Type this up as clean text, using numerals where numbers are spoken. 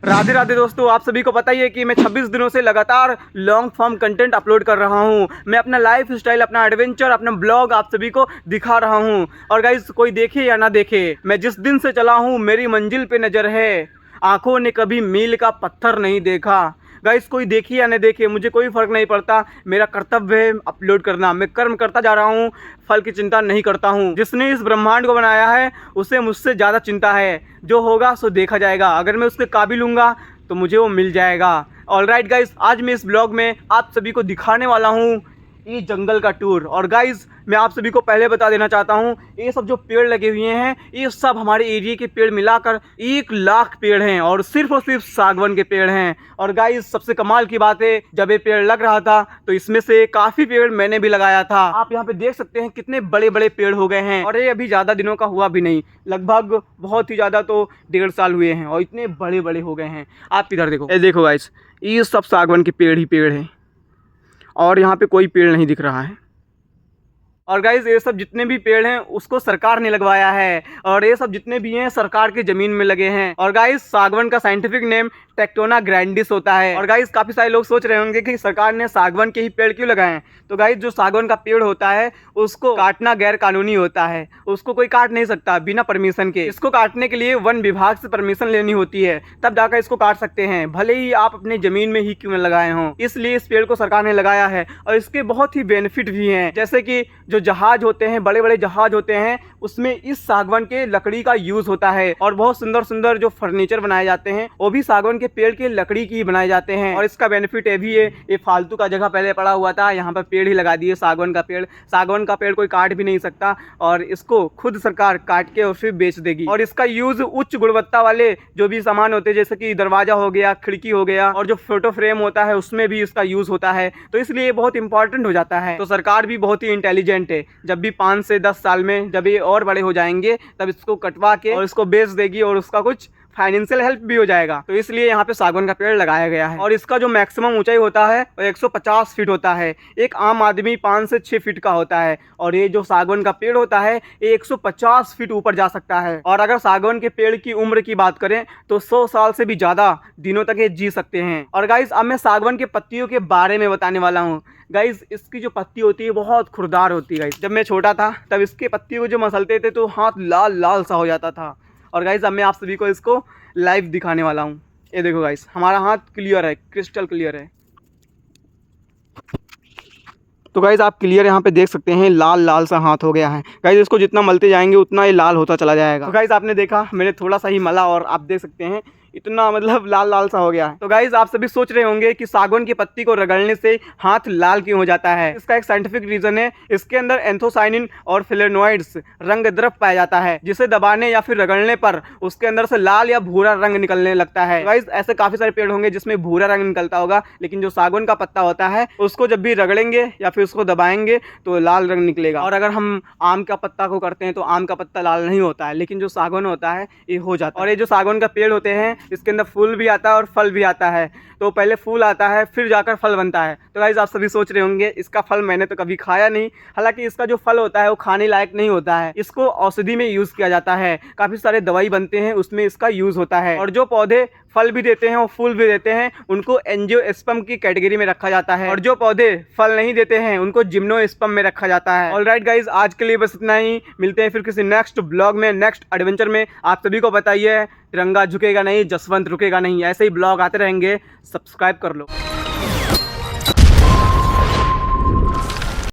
राधे राधे दोस्तों, आप सभी को पता ही है कि मैं 26 दिनों से लगातार लॉन्ग फॉर्म कंटेंट अपलोड कर रहा हूं। मैं अपना लाइफ स्टाइल, अपना एडवेंचर, अपना ब्लॉग आप सभी को दिखा रहा हूं। और गाइस, कोई देखे या ना देखे, मैं जिस दिन से चला हूं मेरी मंजिल पे नज़र है। आंखों ने कभी मील का पत्थर नहीं देखा। गाइस, कोई देखे या न देखे, मुझे कोई फ़र्क नहीं पड़ता। मेरा कर्तव्य है अपलोड करना। मैं कर्म करता जा रहा हूँ, फल की चिंता नहीं करता हूँ। जिसने इस ब्रह्मांड को बनाया है उसे मुझसे ज़्यादा चिंता है। जो होगा सो देखा जाएगा। अगर मैं उसके काबिल हूँगा तो मुझे वो मिल जाएगा। ऑलराइट गाइस, आज मैं इस ब्लॉग में आप सभी को दिखाने वाला हूँ ये जंगल का टूर। और गाइस, मैं आप सभी को पहले बता देना चाहता हूँ, ये सब जो पेड़ लगे हुए हैं ये सब हमारे एरिया के पेड़ मिलाकर 1 लाख पेड़ हैं और सिर्फ सागवान के पेड़ हैं। और गाइस, सबसे कमाल की बात है, जब ये पेड़ लग रहा था तो इसमें से काफ़ी पेड़ मैंने भी लगाया था। आप यहाँ पे देख सकते हैं कितने बड़े बड़े पेड़ हो गए हैं। और ये अभी ज़्यादा दिनों का हुआ भी नहीं, लगभग बहुत ही ज़्यादा तो 1.5 साल हुए हैं और इतने बड़े बड़े हो गए हैं। आप इधर देखो, ये देखो गाइस, ये सब सागवान के पेड़ ही पेड़ हैं और यहाँ पे कोई पेड़ नहीं दिख रहा है। और गाइज, ये सब जितने भी पेड़ हैं उसको सरकार ने लगवाया है और ये सब जितने भी हैं सरकार के ज़मीन में लगे हैं। और गाइज, सागवान का साइंटिफिक नेम टेक्टोना ग्रैंडिस होता है। और गाइज, काफ़ी सारे लोग सोच रहे होंगे कि सरकार ने सागवान के ही पेड़ क्यों लगाए हैं। तो गाइज, जो सागवान का पेड़ होता है उसको काटना गैर कानूनी होता है। उसको कोई काट नहीं सकता बिना परमिशन के। इसको काटने के लिए वन विभाग से परमिशन लेनी होती है, तब जाकर इसको काट सकते हैं, भले ही आप अपने ज़मीन में ही क्यों न लगाए हों। इसलिए इस पेड़ को सरकार ने लगाया है और इसके बहुत ही बेनिफिट भी हैं। जैसे कि जो जहाज होते हैं, बड़े बड़े जहाज होते हैं, उसमें इस सागवान के लकड़ी का यूज़ होता है। और बहुत सुंदर सुंदर जो फर्नीचर बनाए जाते हैं वो भी सागवान के पेड़ के लकड़ी की बनाए जाते हैं। और इसका बेनिफिट ये भी है, ये फालतू का जगह पहले पड़ा हुआ था, यहाँ पर पेड़ ही लगा दिए सागवान का पेड़। सागवान का पेड़ कोई काट भी नहीं सकता और इसको खुद सरकार काट के और फिर बेच देगी। और इसका यूज़ उच्च गुणवत्ता वाले जो भी सामान होते हैं, जैसे कि दरवाजा हो गया, खिड़की हो गया, और जो फोटो फ्रेम होता है उसमें भी इसका यूज़ होता है। तो इसलिए बहुत इंपॉर्टेंट हो जाता है। तो सरकार भी बहुत ही इंटेलिजेंट है, जब भी 5 से 10 साल में जब ये और बड़े हो जाएंगे तब इसको कटवा के और इसको बेच देगी और उसका कुछ फाइनेंशियल हेल्प भी हो जाएगा। तो इसलिए यहाँ पे सागवान का पेड़ लगाया गया है। और इसका जो मैक्सिमम ऊंचाई होता है वो 150 फीट होता है। एक आम आदमी 5 से 6 फीट का होता है और ये जो सागवान का पेड़ होता है ये 150 फीट ऊपर जा सकता है। और अगर सागवान के पेड़ की उम्र की बात करें तो 100 साल से भी ज़्यादा दिनों तक ये जी सकते हैं। और गाइस, अब मैं सागवान के पत्तियों के बारे में बताने वाला हूँ। गाइस, इसकी जो पत्ती होती है बहुत खुरदार होती है। गाइस, जब मैं छोटा था तब इसके पत्तियों को जो मसलते थे तो हाथ लाल लाल सा हो जाता था। और गाइस, अब मैं आप सभी को इसको लाइव दिखाने वाला हूँ। ये देखो गाइस, हमारा हाथ क्लियर है, क्रिस्टल क्लियर है। तो गाइस, आप क्लियर यहाँ पे देख सकते हैं, लाल लाल सा हाथ हो गया है। गाइस, इसको जितना मलते जाएंगे उतना ये लाल होता चला जाएगा। तो गाइस, आपने देखा, मैंने थोड़ा सा ही मला और आप देख सकते हैं इतना मतलब लाल लाल सा हो गया है। तो गाइस, आप सभी सोच रहे होंगे कि सागवान की पत्ती को रगड़ने से हाथ लाल क्यों हो जाता है। इसका एक साइंटिफिक रीजन है, इसके अंदर एंथोसाइनिन और फ्लेवोनॉइड्स रंग द्रव्य पाया जाता है, जिसे दबाने या फिर रगड़ने पर उसके अंदर से लाल या भूरा रंग निकलने लगता है। गाइस, ऐसे काफी सारे पेड़ होंगे जिसमें भूरा रंग निकलता होगा, लेकिन जो सागवान का पत्ता होता है उसको जब भी रगड़ेंगे या फिर उसको दबाएंगे तो लाल रंग निकलेगा। और अगर हम आम का पत्ता को करते हैं तो आम का पत्ता लाल नहीं होता है, लेकिन जो सागवान होता है ये हो जाता है। और ये जो सागवान का पेड़ होते हैं इसके अंदर फूल भी आता है और फल भी आता है। तो पहले फूल आता है फिर जाकर फल बनता है। तो गाइस, आप सभी सोच रहे होंगे इसका फल मैंने तो कभी खाया नहीं। हालांकि इसका जो फल होता है वो खाने लायक नहीं होता है, इसको औषधि में यूज़ किया जाता है। काफ़ी सारे दवाई बनते हैं उसमें इसका यूज़ होता है। और जो पौधे फल भी देते हैं और फूल भी देते हैं उनको एंजियोस्पर्म की कैटेगरी में रखा जाता है। और जो पौधे फल नहीं देते हैं उनको जिम्नोस्पर्म में रखा जाता है। ऑलराइट गाइस, आज के लिए बस इतना ही। मिलते हैं फिर किसी नेक्स्ट ब्लॉग में, नेक्स्ट एडवेंचर में। आप सभी को बताइए, तिरंगा झुकेगा नहीं, जसवंत रुकेगा नहीं। ऐसे ही ब्लॉग आते रहेंगे, सब्सक्राइब कर लो।